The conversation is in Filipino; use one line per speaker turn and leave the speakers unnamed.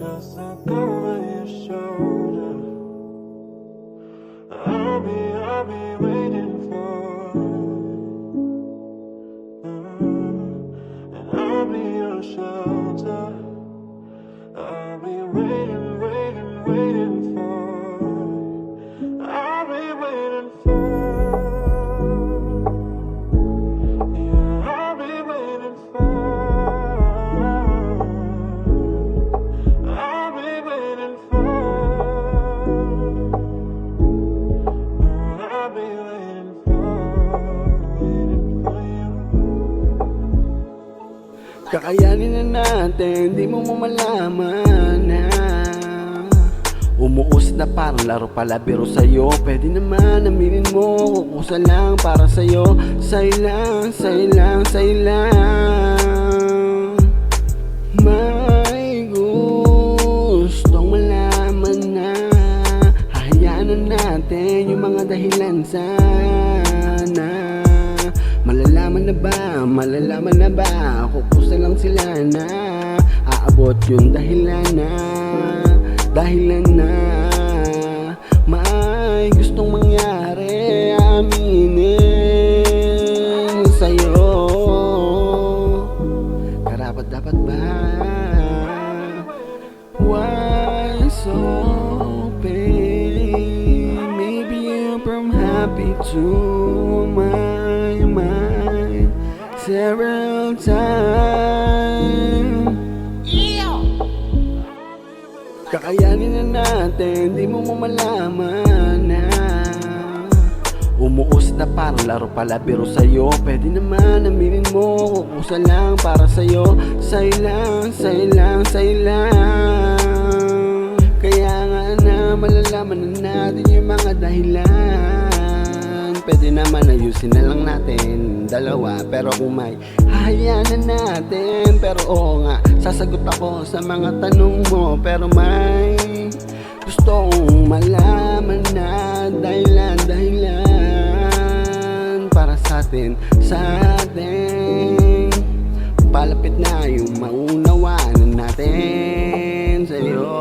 Just look over your shoulder. I'll be waiting for and I'll be your shelter. I'll be waiting, waiting, waiting for I'll be waiting for yeah, I'll be waiting for I'll be waiting for I'll be waiting for you.
Kakayanin na natin, di mo mamalaman na umuusad na parang laro pala biro sa'yo. Pwede naman aminin mo, kukusa lang para sa'yo. Sa'yo lang, sa'yo lang, sa'yo lang. May gustong malaman na hahayaan na natin yung mga dahilan sana. Malalaman na ba, kukusa lang sila na aabot yung dahilan na may gustong mangyari, aminin sa'yo. Karapat dapat ba? Why so pain? Maybe I'm from happy to my mind several times. Kakayanin na natin, di mo mamalaman na umuusad na parang laro pala biro sa'yo. Pwede naman aminin mo, kukusa lang para sa'yo. Sa'yo lang, sa'yo lang, sa'yo lang. Kaya nga na malalaman na natin yung mga dahilan. Pwede naman ayusin na lang natin dalawa, pero kung may hahayaan na natin. Pero oo nga, sasagot ako sa mga tanong mo. Pero may gusto kong malaman na dahilan para sa atin palapit na yung maunawaan natin sa'yo